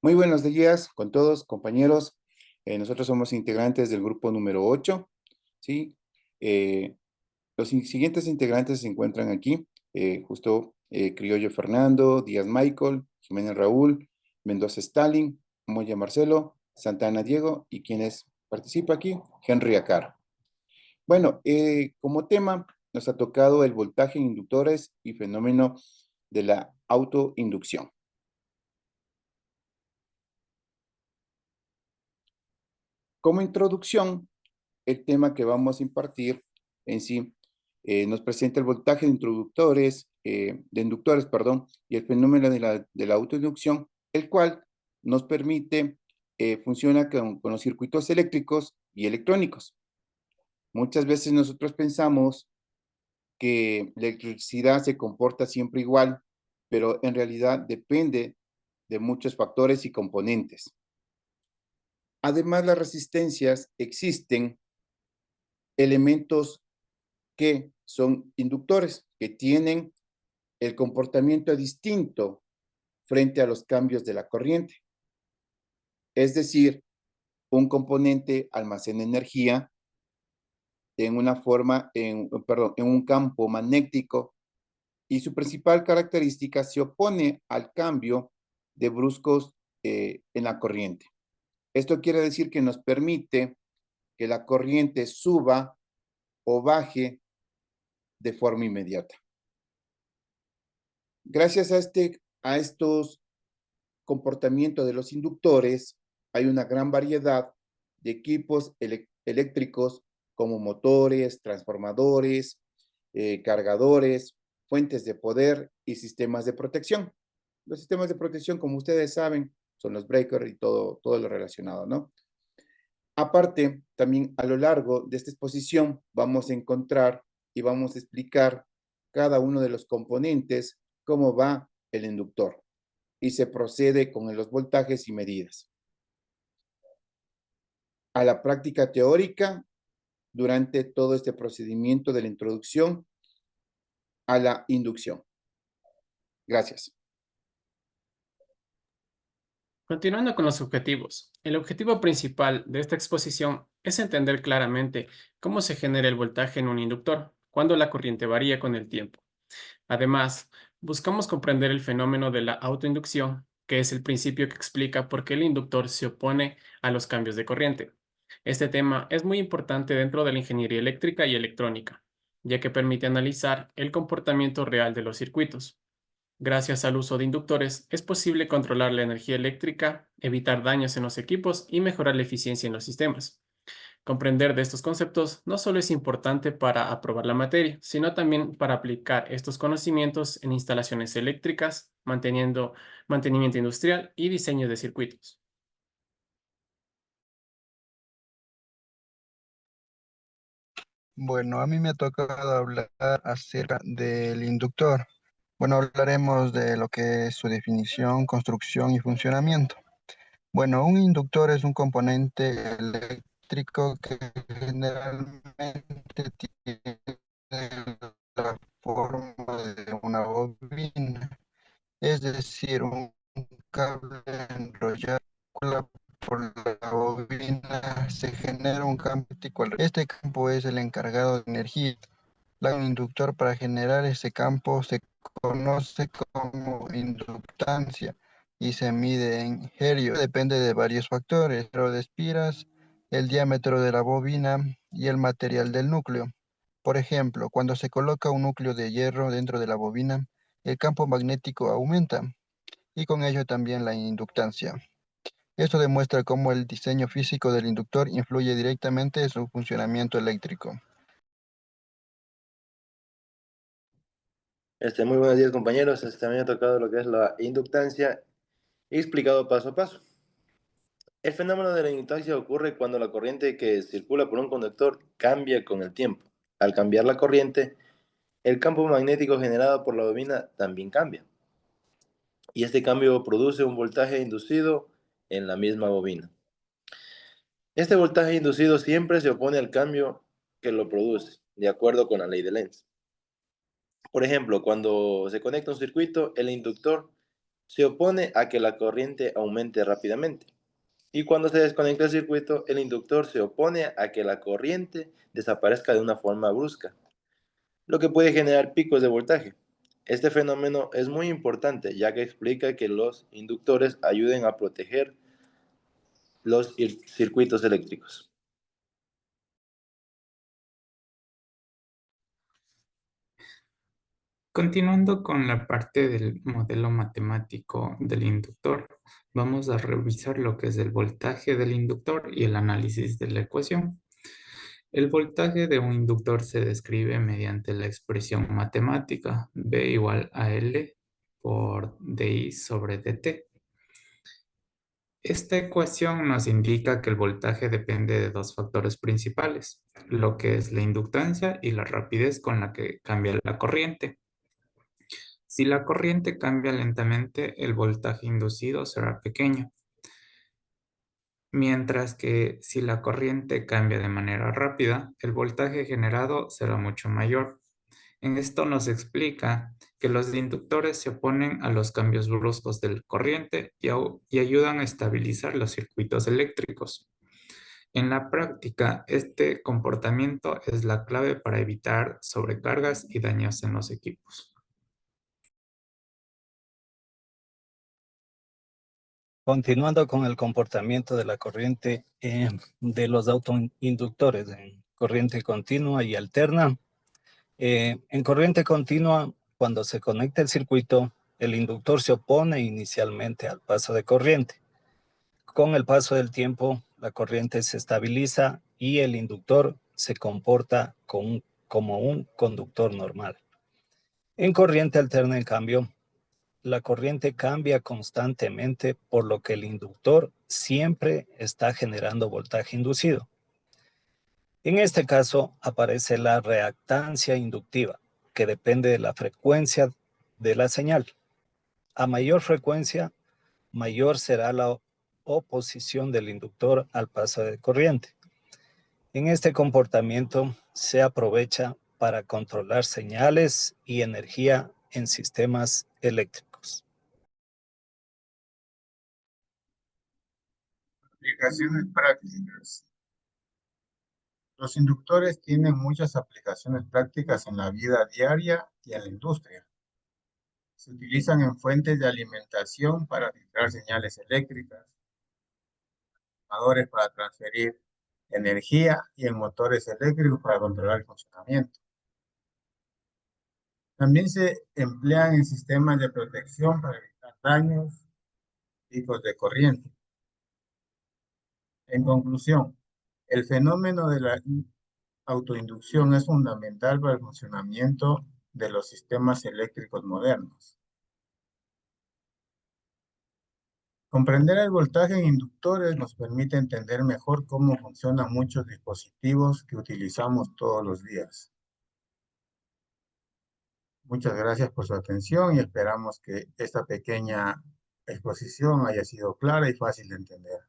Muy buenos días con todos, compañeros. Nosotros somos integrantes del grupo número 8, ¿sí? Los siguientes integrantes se encuentran aquí, Criollo Fernando, Díaz Michael, Jiménez Raúl, Mendoza Stalin, Moya Marcelo, Santana Diego y quienes participa aquí, Henry Acar. Bueno, como tema nos ha tocado el voltaje en inductores y fenómeno de la autoinducción. Como introducción, el tema que vamos a impartir en sí nos presenta el voltaje de inductores, perdón, y el fenómeno de la autoinducción, el cual nos permite, funciona con los circuitos eléctricos y electrónicos. Muchas veces nosotros pensamos que la electricidad se comporta siempre igual, pero en realidad depende de muchos factores y componentes. Además, las resistencias existen elementos que son inductores, que tienen el comportamiento distinto frente a los cambios de la corriente. Es decir, un componente almacena energía en una forma, en un campo magnético, y su principal característica se opone al cambio de bruscos en la corriente. Esto quiere decir que nos permite que la corriente suba o baje de forma inmediata. Gracias a estos comportamientos de los inductores, hay una gran variedad de equipos eléctricos como motores, transformadores, cargadores, fuentes de poder y sistemas de protección. Los sistemas de protección, como ustedes saben, son los breakers y todo lo relacionado, ¿no? Aparte, también a lo largo de esta exposición vamos a encontrar y vamos a explicar cada uno de los componentes, cómo va el inductor, y se procede con los voltajes y medidas. A la práctica teórica, durante todo este procedimiento de la introducción a la inducción. Gracias. Continuando con los objetivos, el objetivo principal de esta exposición es entender claramente cómo se genera el voltaje en un inductor cuando la corriente varía con el tiempo. Además, buscamos comprender el fenómeno de la autoinducción, que es el principio que explica por qué el inductor se opone a los cambios de corriente. Este tema es muy importante dentro de la ingeniería eléctrica y electrónica, ya que permite analizar el comportamiento real de los circuitos. Gracias al uso de inductores, es posible controlar la energía eléctrica, evitar daños en los equipos y mejorar la eficiencia en los sistemas. Comprender de estos conceptos no solo es importante para aprobar la materia, sino también para aplicar estos conocimientos en instalaciones eléctricas, mantenimiento industrial y diseño de circuitos. Bueno, a mí me ha tocado hablar acerca del inductor. Bueno, hablaremos de lo que es su definición, construcción y funcionamiento. Bueno, un inductor es un componente eléctrico que generalmente tiene la forma de una bobina, es decir, un cable enrollado por la bobina se genera un campo eléctrico. Este campo es el encargado de energía. Un inductor para generar ese campo se conoce como inductancia y se mide en helio. Depende de varios factores, el número de espiras, el diámetro de la bobina y el material del núcleo. Por ejemplo, cuando se coloca un núcleo de hierro dentro de la bobina, el campo magnético aumenta y con ello también la inductancia. Esto demuestra cómo el diseño físico del inductor influye directamente en su funcionamiento eléctrico. Muy buenos días, compañeros. Me ha tocado lo que es la inductancia explicado paso a paso. El fenómeno de la inductancia ocurre cuando la corriente que circula por un conductor cambia con el tiempo. Al cambiar la corriente, el campo magnético generado por la bobina también cambia. Y este cambio produce un voltaje inducido en la misma bobina. Este voltaje inducido siempre se opone al cambio que lo produce, de acuerdo con la ley de Lenz. Por ejemplo, cuando se conecta un circuito, el inductor se opone a que la corriente aumente rápidamente. Y cuando se desconecta el circuito, el inductor se opone a que la corriente desaparezca de una forma brusca, lo que puede generar picos de voltaje. Este fenómeno es muy importante, ya que explica que los inductores ayuden a proteger los circuitos eléctricos. Continuando con la parte del modelo matemático del inductor, vamos a revisar lo que es el voltaje del inductor y el análisis de la ecuación. El voltaje de un inductor se describe mediante la expresión matemática V igual a L por dI sobre dt. Esta ecuación nos indica que el voltaje depende de dos factores principales, lo que es la inductancia y la rapidez con la que cambia la corriente. Si la corriente cambia lentamente, el voltaje inducido será pequeño, mientras que si la corriente cambia de manera rápida, el voltaje generado será mucho mayor. En esto nos explica que los inductores se oponen a los cambios bruscos de la corriente y ayudan a estabilizar los circuitos eléctricos. En la práctica, este comportamiento es la clave para evitar sobrecargas y daños en los equipos. Continuando con el comportamiento de la corriente de los autoinductores en corriente continua y alterna. En corriente continua, cuando se conecta el circuito, el inductor se opone inicialmente al paso de corriente. Con el paso del tiempo, la corriente se estabiliza y el inductor se comporta como un conductor normal. En corriente alterna, en cambio, la corriente cambia constantemente, por lo que el inductor siempre está generando voltaje inducido. En este caso aparece la reactancia inductiva, que depende de la frecuencia de la señal. A mayor frecuencia, mayor será la oposición del inductor al paso de corriente. En este comportamiento se aprovecha para controlar señales y energía en sistemas eléctricos. Aplicaciones prácticas. Los inductores tienen muchas aplicaciones prácticas en la vida diaria y en la industria. Se utilizan en fuentes de alimentación para filtrar señales eléctricas, transformadores para transferir energía y en motores eléctricos para controlar el funcionamiento. También se emplean en sistemas de protección para evitar daños, picos de corriente. En conclusión, el fenómeno de la autoinducción es fundamental para el funcionamiento de los sistemas eléctricos modernos. Comprender el voltaje en inductores nos permite entender mejor cómo funcionan muchos dispositivos que utilizamos todos los días. Muchas gracias por su atención y esperamos que esta pequeña exposición haya sido clara y fácil de entender.